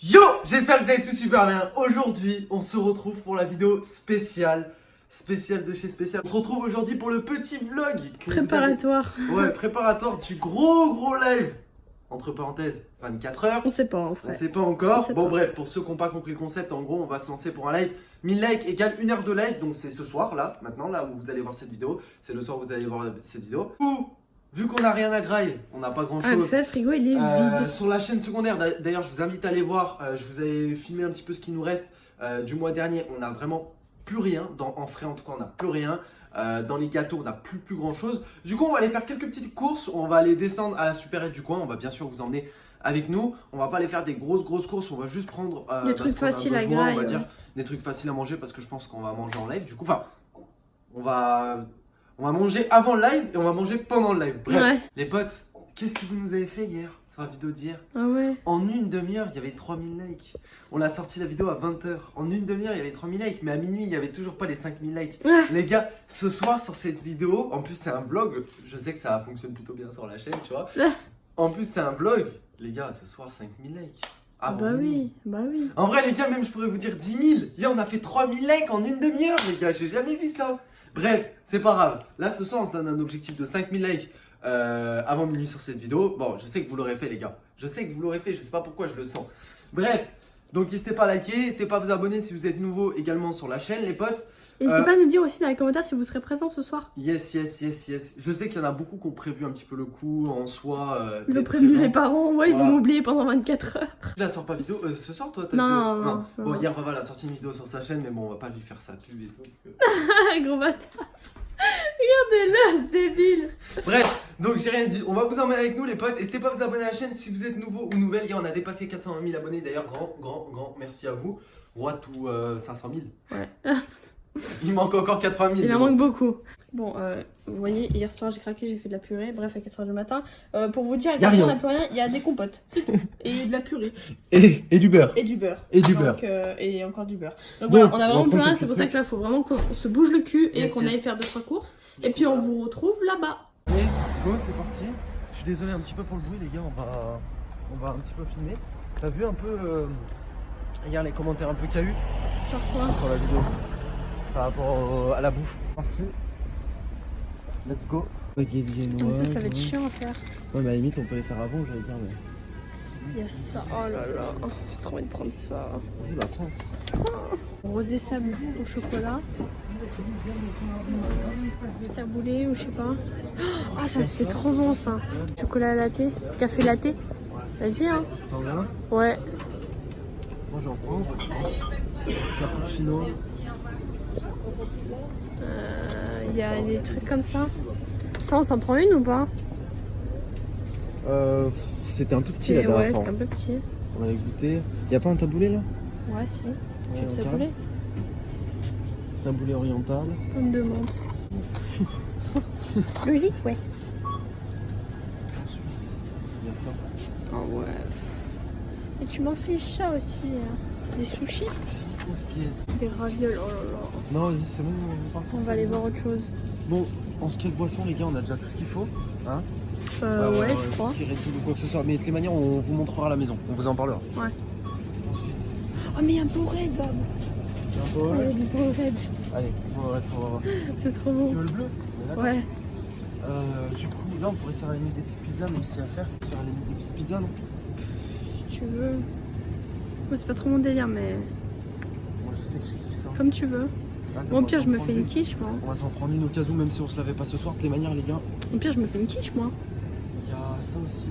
Yo, j'espère que vous allez tous super bien. Aujourd'hui, on se retrouve pour la vidéo spéciale de chez Spécial. On se retrouve aujourd'hui pour le petit vlog préparatoire. Ouais, préparatoire du gros live. Entre parenthèses, 24 heures. On sait pas en fait. On sait pas encore. sait Bon pas. bref, pour ceux qui n'ont pas compris le concept, en gros, on va se lancer pour un live. 1000 likes égale 1 heure de live. Donc c'est ce soir là, maintenant, là où vous allez voir cette vidéo. C'est le soir où vous allez voir cette vidéo. Ou, vu qu'on n'a rien à grailler, on n'a pas grand Ah, chose. le frigo il est vide. Sur la chaîne secondaire, d'ailleurs je vous invite à aller voir, je vous avais filmé un petit peu ce qui nous reste du mois dernier. On n'a vraiment plus rien, en frais en tout cas on n'a plus rien. Dans les gâteaux on n'a plus grand chose. Du coup on va aller faire quelques petites courses, on va aller descendre à la supérette du coin. On va bien sûr vous emmener avec nous. On va pas aller faire des grosses courses, on va juste prendre des trucs faciles à grailler, on va dire des trucs faciles à manger parce que je pense qu'on va manger en live. Du coup enfin on va manger avant le live et on va manger pendant le live. Bref, Ouais. les potes, qu'est-ce que vous nous avez fait hier sur la vidéo d'hier? Ah ouais. En une demi-heure, il y avait 3000 likes. On a sorti la vidéo à 20h. En une demi-heure, il y avait 3000 likes. Mais à minuit, il n'y avait toujours pas les 5000 likes. Ouais. Les gars, ce soir sur cette vidéo, en plus c'est un vlog. Je sais que ça fonctionne plutôt bien sur la chaîne, tu vois. Ouais. En plus c'est un vlog. Les gars, ce soir 5000 likes. Ah bah oui, bah oui. En vrai les gars, même je pourrais vous dire 10 000. Hier on a fait 3000 likes en une demi-heure les gars, j'ai jamais vu ça. Bref, c'est pas grave. Là ce soir on se donne un objectif de 5000 likes avant minuit sur cette vidéo. Bon, je sais que vous l'aurez fait les gars. Je sais que vous l'aurez fait, je sais pas pourquoi je le sens. Bref, donc n'hésitez pas à liker, n'hésitez pas à vous abonner si vous êtes nouveau également sur la chaîne les potes. N'hésitez pas à nous dire aussi dans les commentaires si vous serez présents ce soir. Yes. Je sais qu'il y en a beaucoup qui ont prévu un petit peu le coup en soi. Ils ont prévenu les parents, ouais, ils Voilà. vont m'oublier pendant 24 heures. Tu la sors pas vidéo ce soir toi t'as Non, vidéo non. Bon, hier Vava a sorti une vidéo sur sa chaîne, mais bon, on va pas lui faire sa pub et tout. Parce que... Ah, gros bâtard. Regardez-le, ce débile. Bref, donc j'ai rien dit. On va vous emmener avec nous les potes. N'hésitez pas à vous abonner à la chaîne si vous êtes nouveau ou nouvelle. Hier, on a dépassé 420 000 abonnés. D'ailleurs, grand merci à vous. What ou 500 000. Ouais. Il manque encore 80 000. Il en mais manque beaucoup. Bon, vous voyez, hier soir j'ai craqué, j'ai fait de la purée, bref, à 4h du matin. Pour vous dire, Y a rien. on n'a plus rien, il y a des compotes, c'est tout. Et de la purée. Et du beurre. Et du beurre. Et du Donc, beurre. Et encore du beurre. Donc, Donc, voilà, on a on vraiment va plus prendre rien, quelques c'est pour ça trucs. que là, il faut vraiment qu'on se bouge le cul et Yes, qu'on yes. aille faire 2-3 courses. Et puis on vous retrouve là-bas. Et go, c'est parti. Je suis désolé un petit peu pour le bruit, les gars. On va un petit peu filmer. T'as vu un peu hier les commentaires un peu cahus Genre quoi? sur la vidéo par rapport à la bouffe. Parti. Let's go. Baguette Mais ça va être chiant à faire. Ouais, mais à la limite, on peut les faire avant, j'allais dire. Mais... Il y a ça, oh là là, j'ai trop envie de prendre ça. Vas-y, bah prends. Rose des sables au chocolat. Taboulé ou je sais pas. Ah, ça c'était trop bon ça. Chocolat latte, café latte. Vas-y, hein. T'en veux un? Ouais. Moi, j'en prends. Cappuccino. Il y a des trucs comme ça. Ça, on s'en prend une ou pas? C'était un peu petit la Ouais, dernière fois. c'est un peu petit. On avait goûté. Y'a pas un taboulé là? Ouais, si. Tu veux Oriental. taboulé? Taboulé oriental. On me demande. Logique, ouais. Ensuite, il y a ça. Ah ouais. Et tu m'infliges ça aussi. Hein. Des sushis, 11 pièces. des ravioles, oh là là. Non, vas-y, c'est bon, on part. On va aller voir autre chose. Bon, en ce qui est de boisson, les gars, on a déjà tout ce qu'il faut. Hein? Ouais, je crois. Tout ce qui est Red Bull ou quoi que ce soit. Mais de toutes les manières, on vous montrera à la maison. On vous en parlera. Ouais. Ensuite, Oh, mais il y a un Powerade, Bob. c'est un Il y peu. a du Powerade. Allez, on va voir. C'est trop beau. Tu veux le bleu? D'accord. Ouais. Du coup, là, on pourrait se faire à la limite des petites pizzas, même si c'est à faire. Se faire à la limite des petites pizzas, non? Si tu veux. Moi, c'est pas trop mon délire, mais Moi, je sais que je kiffe ça. comme tu veux. Là, ça Bon, au va pire, s'en je me prendre fais une une. quiche, moi. On va s'en prendre une au cas où, même si on se l'avait pas ce soir. De toutes les manières, les gars, Au pire, je me fais une quiche, moi. il y a ça aussi.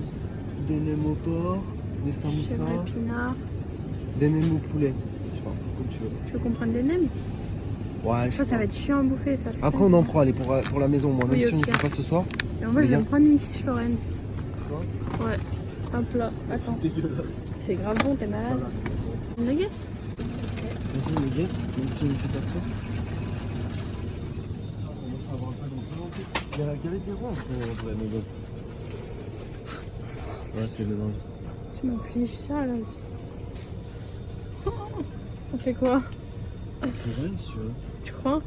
Des nems au porc, des samoussas, Chèvre épinard. des nems au poulet. Je sais pas, comme tu veux. Tu veux qu'on prenne des nems? Ouais, je Ça, sais ça pas. va être chiant à bouffer, ça. Après, on en prend, allez, pour la maison, moi, même Oui, si on ne ok. le fait pas ce soir. Et en vrai, je vais me prendre une quiche Lorraine. Quoi? Ouais. Un plat. Attends. Dégueulasse. C'est grave bon, t'es malade. Une nugget? Vas-y, nuggets, même si on ne fait pas ça. On va savoir ça dans pas longtemps. Il y a la galette des rois, ouais, mais bon. Ouais, c'est dedans aussi. Tu m'infliges ça, là aussi. Oh, on fait quoi? C'est vrai, si tu veux. Tu crois?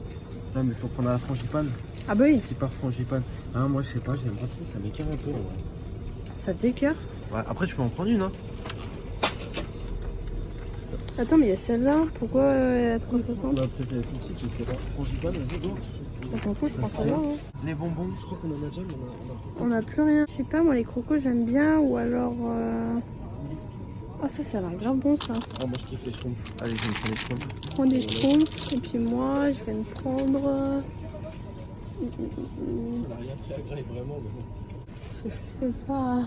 Non, mais faut prendre à la frangipane. Ah bah oui. C'est pas frangipane. Hein, moi, je sais pas, j'aime pas trop, ça m'écœure un peu. Ouais. Ça t'écœure? Ouais, après, tu peux en prendre une, hein. Attends, mais il y a celle-là. Pourquoi elle est à 3,60? Bah, peut-être elle est plus petite, je sais pas. Frangipane, vas-y, go. On s'en fout, je prends celle-là. Hein. Les bonbons. Je crois qu'on en a déjà, mais on a peut-être. On n'a plus rien. Je sais pas, moi les crocos j'aime bien. Ou alors. Ah, ça a l'air grave bon ça. Ah, moi je kiffe les schtroumpfs. Allez, je vais me prendre les schtroumpfs. Prends des schtroumpfs. Et puis moi, je vais me prendre. On a rien pris à Graille vraiment, mais bon. Je sais pas.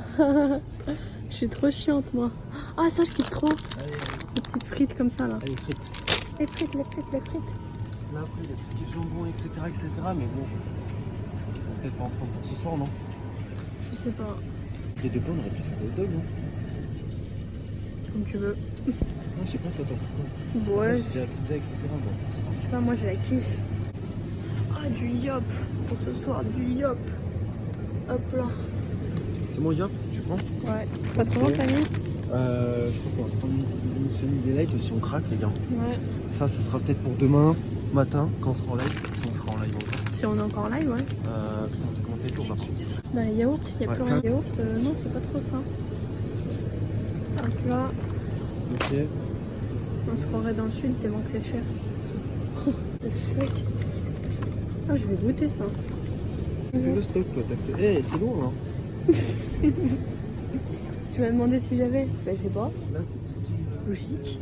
Je suis trop chiante moi. Ah, ça je kiffe trop. Allez, Les petites frites comme ça là. allez, frites. Les frites. Là après, il y a tout ce qui est jambon, etc. Mais bon, on va peut-être pas en prendre pour ce soir, non? Je sais pas. Les deux pommes, on aurait pu se faire des hot dogs, non? Comme tu veux. Non, je sais pas, toi t'en penses quoi? Ouais. J'ai déjà la pizza, etc. Bon. Je sais pas, moi j'ai la quiche. Ah, du yop. Pour ce soir, du yop. Hop là. C'est mon yop, tu prends? Ouais. C'est pas trop long, Camille? Je crois qu'on va se prendre une semi-daylight aussi, on craque, les gars. Ouais. Ça sera peut-être pour demain matin, quand on sera en live. Si on sera en live encore. Si on est encore en live, ouais. Putain, ça commence à être lourd là. Dans les yaourts, il n'y a Ouais. plus rien. Les yaourts, non, c'est pas trop ça. Hop là. Ok. On se croirait dans le sud tellement que c'est cher. The fuck. Ah, je vais goûter ça. Fais le stock, toi, t'as pris. Eh, c'est lourd, hein. Tu m'as demandé si j'avais. Ben, je sais pas. Là, c'est tout ce qui est. Logique.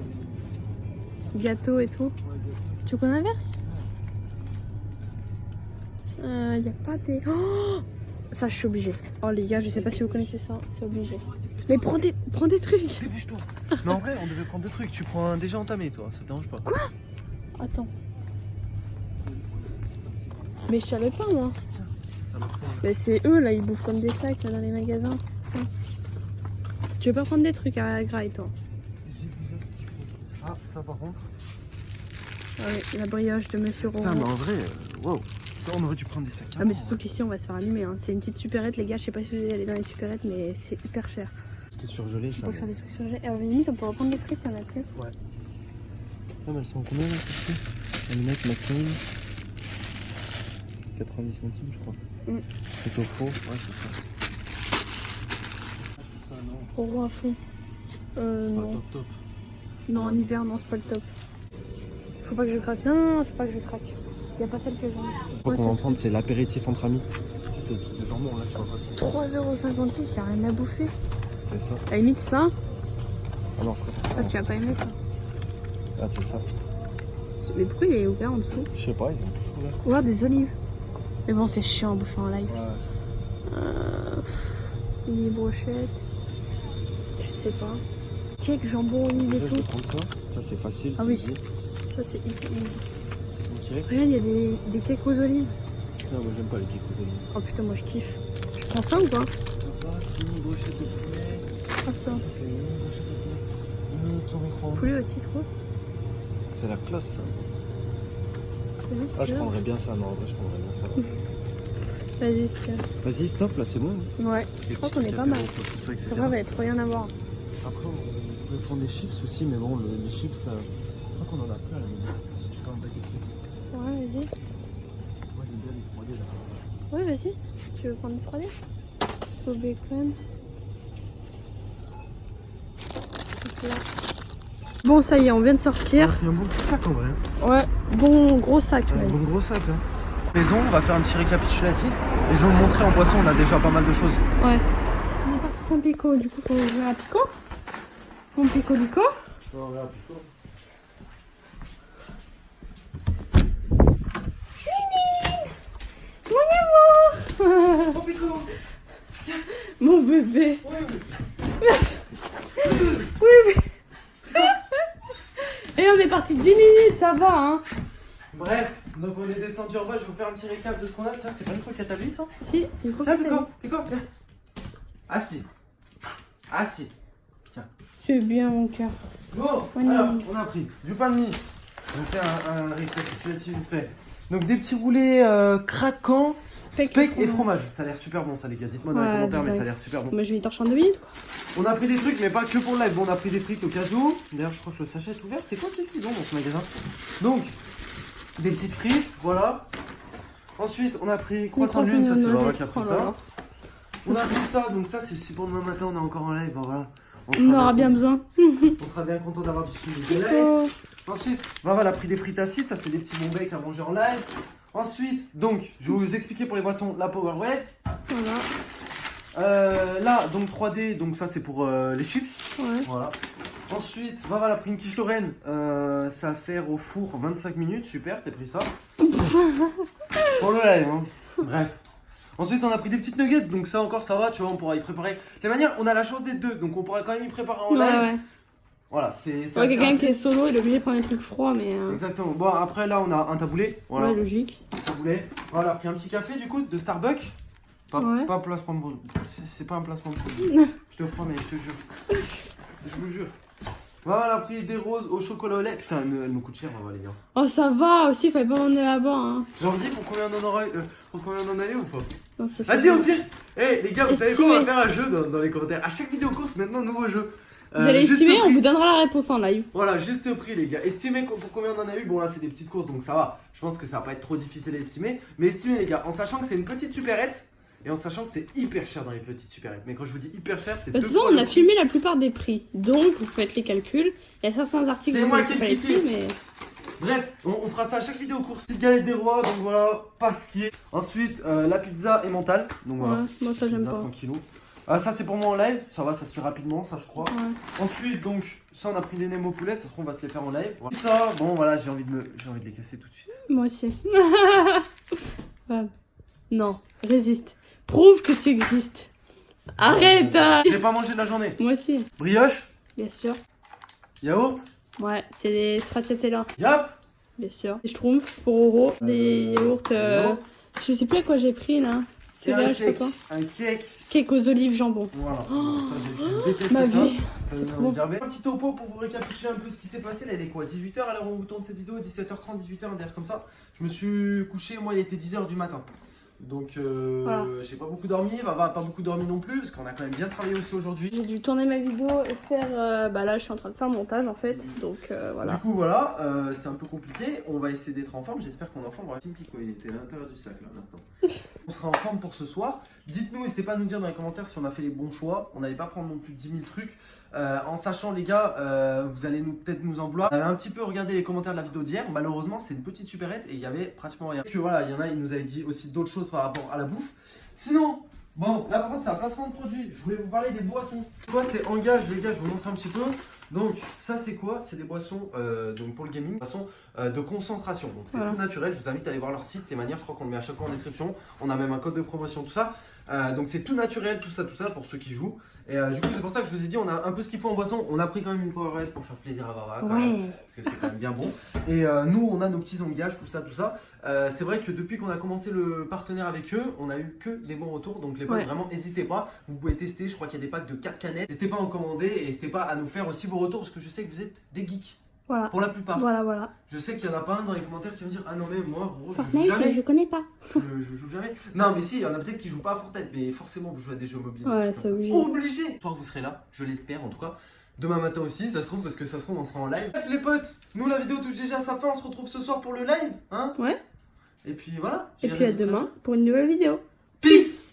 Gâteau et tout. Tu veux qu'on inverse? Y a pas des. Oh, ça, je suis obligée. Oh, les gars, je sais pas si vous connaissez ça. C'est obligé. Mais prends des trucs. Dépêche-toi. Mais en vrai, on devait prendre deux trucs. Tu prends un déjà entamé, toi. Ça te dérange pas? Quoi? Attends. Mais je savais pas, moi. Ça me fait. Mais c'est eux, là, ils bouffent comme des sacs là, dans les magasins. Tiens. Tu veux pas prendre des trucs à graille, toi? J'ai déjà ce qu'il faut. Ah, ça par contre. Ah oui, la brioche de Monsieur Roland. Putain, mais en vrai, wow. Ça, on aurait dû prendre des sacs. Ah mais surtout qu'ici on va se faire allumer, hein. C'est une petite supérette les gars, je sais pas si vous allez aller dans les supérettes mais c'est hyper cher. C'était surgelé, ça. Pour faire des trucs surgelés. Alors limite on pourra prendre des frites s'il y en a plus. Ouais. Non, mais elles sont combien là, ces frites? Allumette, McCain. 90 centimes, je crois. C'est au faux, ouais, c'est ça. Ça, non. Roro à fond. C'est pas Non. top. Non en hiver non c'est pas le top. Faut pas que je craque. Non, faut pas que je craque. Y a pas celle que j'aime. Je crois qu'on va en prendre, c'est l'apéritif entre amis. Tu sais, c'est le truc de jambon là, tu vois. 3,56€, y'a rien à bouffer. C'est ça. À la limite ça, Ah non, je préfère ça tu vas pas aimer ça. Ah, c'est ça. Mais pourquoi il est ouvert en dessous? Je sais pas, ils ont tout ouvert. Ou alors des olives. Mais bon c'est chiant à bouffer en live. Ouais. Les brochettes. Je sais pas. Cake, jambon, olive et Déjà, je vais tout. prendre ça. Ça, c'est facile. Ah c'est oui. easy. Ça c'est easy. Ok. Regarde, il y a des cakes aux olives. Non, moi, j'aime pas les cakes aux olives. Oh putain, moi je kiffe. Je prends ça ou pas? Ah, c'est une brochette de poulet. Hop là. Ça, c'est une brochette de poulet. Une minute au micro. Poulet aussi, trop. C'est la classe, ça. Vas-y, si Ah, tu je veux. prendrais bien ça. Non, en vrai, je prendrais bien ça. Vas-y, si tu veux. Vas-y, stop, là, c'est bon. Ouais, je crois qu'on est pas mal. Ça, etc. Ça va, va être rien à voir. Après, on peut prendre des chips aussi, mais bon, les chips, je crois qu'on en a plein à la maison. Si tu veux un paquet de chips. Ouais, vas-y. Moi, j'aime bien les 3D là. Ouais, vas-y. Tu veux prendre des 3D? Au bacon. Hop là. Bon, ça y est, on vient de sortir. Il y a un bon petit sac en vrai. Ouais, bon gros sac. Un même. bon gros sac. Hein. Maison, on va faire un petit récapitulatif et je vais vous montrer en boisson, on a déjà pas mal de choses. Ouais. On est parti sans pico, du coup, faut ouvrir un pico. Mon pico lico. Mon amour. Oh, Pico. Mon bébé. Oui, oui. Et on est parti 10 minutes, ça va, hein. Bref, donc on est descendu en bas, je vais vous faire un petit récap de ce qu'on a. Tiens, c'est pas une croquette à lui ça? Si, c'est une Tiens, croquette. Pico, viens. Assis. Assis. C'est bien, mon cœur. Bon, alors, on a pris du pain de mie. On fait un récapitulatif fait. Donc des petits roulés craquants, steak et fromage. Ça a l'air super bon ça les gars. Dites-moi dans les Ouais, commentaires mais dingue. ça a l'air super bon. Moi, je vais y torcher en 2 minutes, quoi. On a pris des trucs mais pas que pour le live. Bon, on a pris des frites au cas où. D'ailleurs je crois que le sachet est ouvert. C'est quoi qu'est-ce qu'ils ont dans ce magasin? Donc, des petites frites, voilà. Ensuite on a pris croissant de lune, ça c'est Laura qui a pris ça. On a pris ça, donc ça c'est si pour demain matin on est encore en live, ben voilà. On aura bien besoin. On sera bien content d'avoir du suivi de lait. Oh. Ensuite, voilà, pris des frites acides, ça c'est des petits bons becs à manger en live. Ensuite, donc, je vais vous expliquer pour les boissons la Powerade. Voilà. Là, donc 3D, donc ça c'est pour les chips. Ouais. Voilà. Ensuite, voilà, pris une quiche Lorraine, ça va faire au four 25 minutes, super, t'as pris ça. Pour le live, hein. Bref. Ensuite, on a pris des petites nuggets, donc ça encore ça va, tu vois, on pourra y préparer. De toute manière, on a la chance d'être deux, donc on pourra quand même y préparer en live. Ouais. Voilà, c'est ça. Ouais, quelqu'un qui est solo, il est obligé de prendre des trucs froids, mais. Exactement. Bon, après là, on a un taboulé. Voilà. Ouais, logique. Taboulé. Voilà, pris un petit café du coup de Starbucks. Ouais. Pas placement de c'est pas un placement de produit. Je te promets, je te jure. Je vous jure. Voilà, pris des roses au chocolat au lait. Putain, elle me coûte cher, on va les gars. Oh, ça va aussi, fallait pas m'emmener là-bas. Hein. Je leur dis pour combien on en aura pour combien on en a eu ou pas? Non, c'est Vas-y, fou. au pire. Eh les gars, vous savez quoi? Estimez. On va faire un jeu dans les commentaires. À chaque vidéo course, maintenant, nouveau jeu. Vous allez juste estimer, prix. on vous donnera la réponse en live. Voilà, juste prix les gars. Estimez pour combien on en a eu. Bon là c'est des petites courses donc ça va. Je pense que ça va pas être trop difficile à estimer. Mais estimez les gars, en sachant que c'est une petite supérette et en sachant que c'est hyper cher dans les petites supérettes. Mais quand je vous dis hyper cher, c'est De deux toute façon, fois on le a prix. filmé la plupart des prix. Donc, vous faites les calculs. Il y a certains articles C'est où moi on qui ai fait pas les cliqué. prix, mais. Bref, on fera ça à chaque vidéo course. Petite galette des rois, donc voilà, pas ce qui est. Ensuite, la pizza mentale. Donc voilà. Ouais, moi ça j'aime Pizza, pas. tranquillou. Ah, ça c'est pour moi en live, ça va, ça se fait rapidement, ça je crois. Ouais. Ensuite, donc, ça on a pris des nems au poulet, ça se trouve, on va se les faire en live. Voilà. Ça, bon voilà, j'ai envie de les casser tout de suite. Moi aussi. Ouais. Non, résiste. Prouve que tu existes. Arrête hein. J'ai pas mangé de la journée. Moi aussi, Brioche, bien sûr. yaourt, Ouais, c'est des stracciatella, yap. bien sûr. Des schtroumpfs pour Oro, des yaourts. Je sais plus à quoi j'ai pris là. Et un Céréales, je sais cake, pas. un cake. Cake aux olives jambon. Voilà. Oh, Ça, je déteste ma ça. vie. Ça C'est me trop donne bon. envie de gerber. Un petit topo pour vous récapituler un peu ce qui s'est passé. Là, il est quoi? 18h à l'heure où on tourne cette vidéo, 17h30, 18h, un délire comme ça. Je me suis couché, moi, il était 10h du matin. Donc, Voilà. j'ai pas beaucoup dormi. Baba pas beaucoup dormi non plus, parce qu'on a quand même bien travaillé aussi aujourd'hui. J'ai dû tourner ma vidéo et faire. Bah là, je suis en train de faire le montage en fait. Donc voilà. Du coup, voilà, c'est un peu compliqué. On va essayer d'être en forme. J'espère qu'on est en forme. Voilà, Pico, il était à l'intérieur du sac là, à l'instant. On sera en forme pour ce soir. Dites-nous, n'hésitez pas à nous dire dans les commentaires si on a fait les bons choix. On n'allait pas prendre non plus 10 000 trucs. En sachant, les gars, vous allez peut-être nous en vouloir. On avait un petit peu regardé les commentaires de la vidéo d'hier. Malheureusement, c'est une petite supérette et il y avait pratiquement rien. Que voilà, il y en a, ils nous avaient dit aussi d'autres choses par rapport à la bouffe. Sinon, bon, là par contre, c'est un placement de produit. Je voulais vous parler des boissons. Quoi, c'est Engage, les gars, je vous montre un petit peu. Donc, ça, c'est quoi? C'est des boissons donc pour le gaming, boissons de concentration. Donc, c'est Voilà. tout naturel. Je vous invite à aller voir leur site. Les manières, je crois qu'on le met à chaque fois en description. On a même un code de promotion, tout ça. Donc, c'est tout naturel, tout ça pour ceux qui jouent. Et du coup, c'est pour ça que je vous ai dit, on a un peu ce qu'il faut en boisson. On a pris quand même une Powerade pour faire plaisir à Vara, quand même, Ouais. parce que c'est quand même bien bon. Et nous, on a nos petits engages, tout ça. C'est vrai que depuis qu'on a commencé le partenaire avec eux, on a eu que des bons retours. Donc les potes, Ouais. vraiment, n'hésitez pas. Vous pouvez tester. Je crois qu'il y a des packs de 4 canettes. N'hésitez pas à en commander et n'hésitez pas à nous faire aussi vos retours parce que je sais que vous êtes des geeks Voilà. pour la plupart. Voilà. Je sais qu'il y en a pas un dans les commentaires qui va me dire ah non mais moi gros je joue Fortnite, jamais. je connais pas. Je joue jamais. Non mais si, il y en a peut-être qui jouent pas à Fortnite, mais forcément vous jouez à des jeux mobiles. Ouais, des trucs c'est comme ça. obligé. Obligé. Toi vous serez là, je l'espère en tout cas. Demain matin aussi, ça se trouve parce que ça se trouve on sera en live. Bref les potes, nous la vidéo touche déjà à sa fin, on se retrouve ce soir pour le live, hein. Ouais. Et puis voilà. Et j'ai puis à rien d'autre à demain dire. pour une nouvelle vidéo. Peace.